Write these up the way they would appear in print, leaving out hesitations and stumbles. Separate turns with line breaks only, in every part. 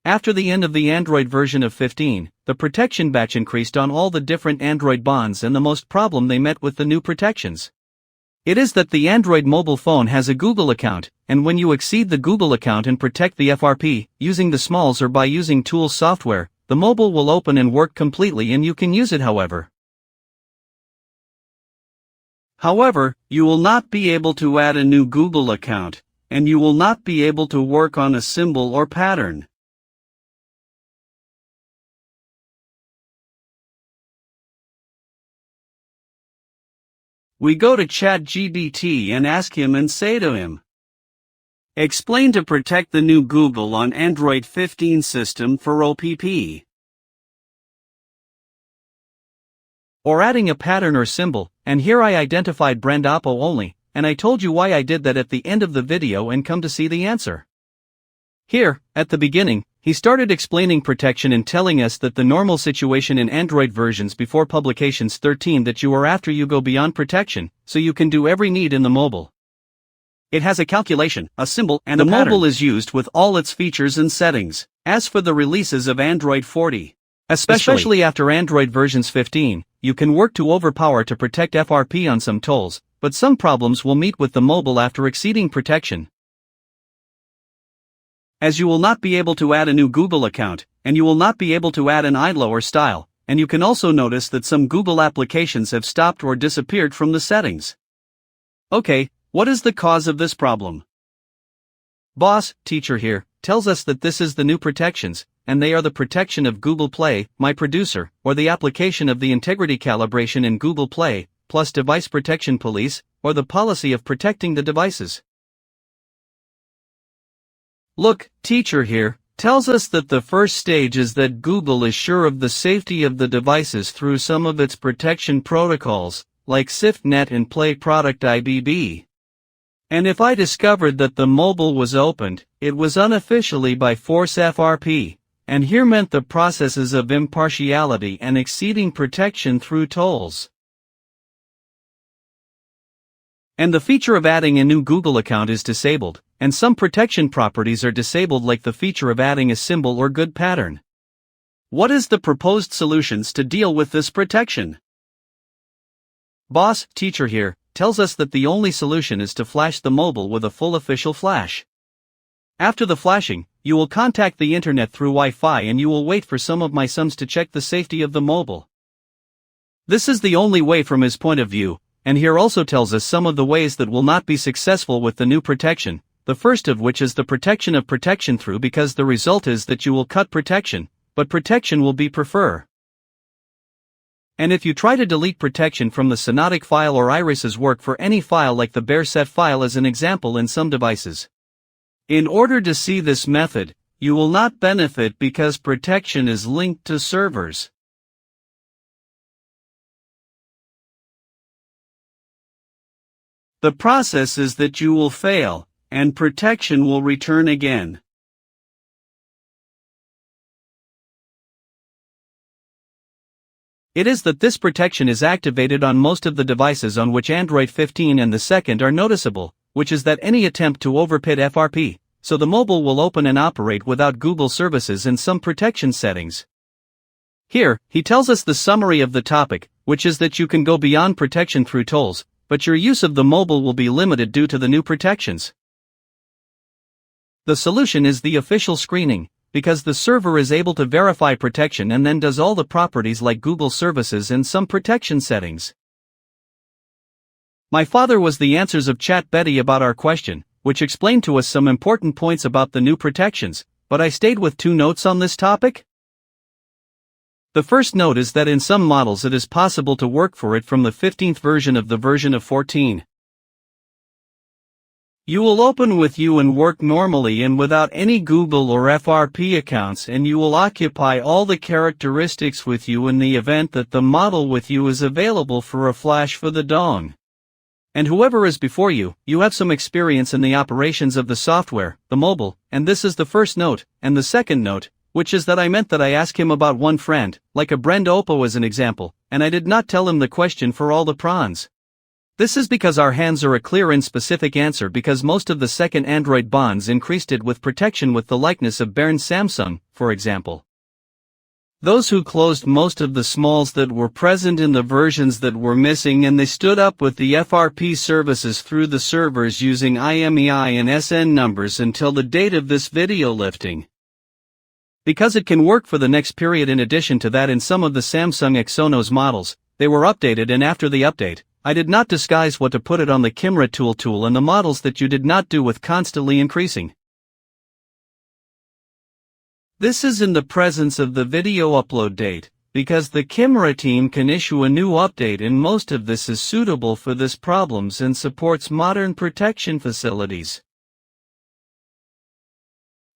After the end of the Android version of 15, the protection batch increased on all the different Android bonds, and the most problem they met with the new protections. It is that the Android mobile phone has a Google account, and when you exceed the Google account and protect the FRP, using the smalls or by using Tools software, the mobile will open and work completely and you can use it. However, you will not be able to add a new Google account, and you will not be able to work on a symbol or pattern. We go to ChatGPT and ask him and say to him, explain to protect the new Google on Android 15 system for OPPO. Or adding a pattern or symbol, and here I identified brand OPPO only, and I told you why I did that at the end of the video and come to see the answer. Here, at the beginning, he started explaining protection and telling us that the normal situation in Android versions before publications 13 that you are after you go beyond protection, so you can do every need in the mobile. It has a calculation, a symbol, and a pattern. The mobile is used with all its features and settings. As for the releases of Android 40, especially after Android versions 15, you can work to overpower to protect FRP on some tools, but some problems will meet with the mobile after exceeding protection. As you will not be able to add a new Google account, and you will not be able to add an ILO or style, and you can also notice that some Google applications have stopped or disappeared from the settings. Okay, what is the cause of this problem? Boss, teacher here, tells us that this is the new protections, and they are the protection of Google Play, My Producer, or the application of the integrity calibration in Google Play, plus device protection police, or the policy of protecting the devices. Look, teacher here, tells us that the first stage is that Google is sure of the safety of the devices through some of its protection protocols, like SafeNet and Play Product IBB. And if I discovered that the mobile was opened, it was unofficially by Force FRP, and here meant the processes of impartiality and exceeding protection through tolls. And the feature of adding a new Google account is disabled, and some protection properties are disabled like the feature of adding a symbol or good pattern. What is the proposed solutions to deal with this protection? Boss, teacher here, tells us that the only solution is to flash the mobile with a full official flash. After the flashing, you will contact the internet through Wi-Fi and you will wait for some of my sums to check the safety of the mobile. This is the only way from his point of view, and here also tells us some of the ways that will not be successful with the new protection, the first of which is the protection of protection through, because the result is that you will cut protection, but protection will be prefer. And if you try to delete protection from the Sonotic file or Iris's work for any file like the bare set file as an example in some devices. In order to see this method, you will not benefit because protection is linked to servers. The process is that you will fail, and protection will return again. It is that this protection is activated on most of the devices on which Android 15 and the second are noticeable, which is that any attempt to overpit FRP, so the mobile will open and operate without Google services and some protection settings. Here, he tells us the summary of the topic, which is that you can go beyond protection through tolls, but your use of the mobile will be limited due to the new protections. The solution is the official screening, because the server is able to verify protection and then does all the properties like Google services and some protection settings. My father was the answers of ChatGPT about our question, which explained to us some important points about the new protections, but I stayed with 2 notes on this topic. The first note is that in some models it is possible to work for it from the 15th version of the version of 14. You will open with you and work normally and without any Google or FRP accounts, and you will occupy all the characteristics with you in the event that the model with you is available for a flash for the dong. And whoever is before you, you have some experience in the operations of the software, the mobile, and this is the first note, and the second note, which is that I meant that I ask him about one friend, like a brand OPPO as an example, and I did not tell him the question for all the prawns. This is because our hands are a clear and specific answer because most of the second Android bonds increased it with protection with the likeness of Baron Samsung, for example. Those who closed most of the smalls that were present in the versions that were missing and they stood up with the FRP services through the servers using IMEI and SN numbers until the date of this video lifting. Because it can work for the next period. In addition to that, in some of the Samsung Exynos models, they were updated, and after the update, I did not disguise what to put it on the camera tool and the models that you did not do with constantly increasing. This is in the presence of the video upload date, because the camera team can issue a new update, and most of this is suitable for this problems and supports modern protection facilities.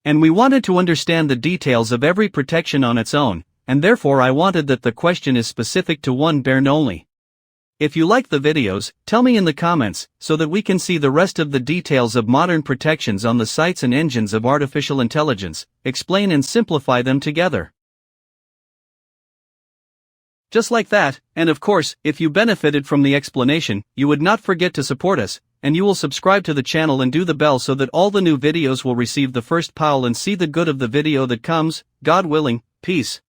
And we wanted to understand the details of every protection on its own, and therefore I wanted that the question is specific to one Baron only. If you like the videos, tell me in the comments, so that we can see the rest of the details of modern protections on the sites and engines of artificial intelligence, explain and simplify them together. Just like that, and of course, if you benefited from the explanation, you would not forget to support us, and you will subscribe to the channel and do the bell so that all the new videos will receive the first pile and see the good of the video that comes, God willing. Peace.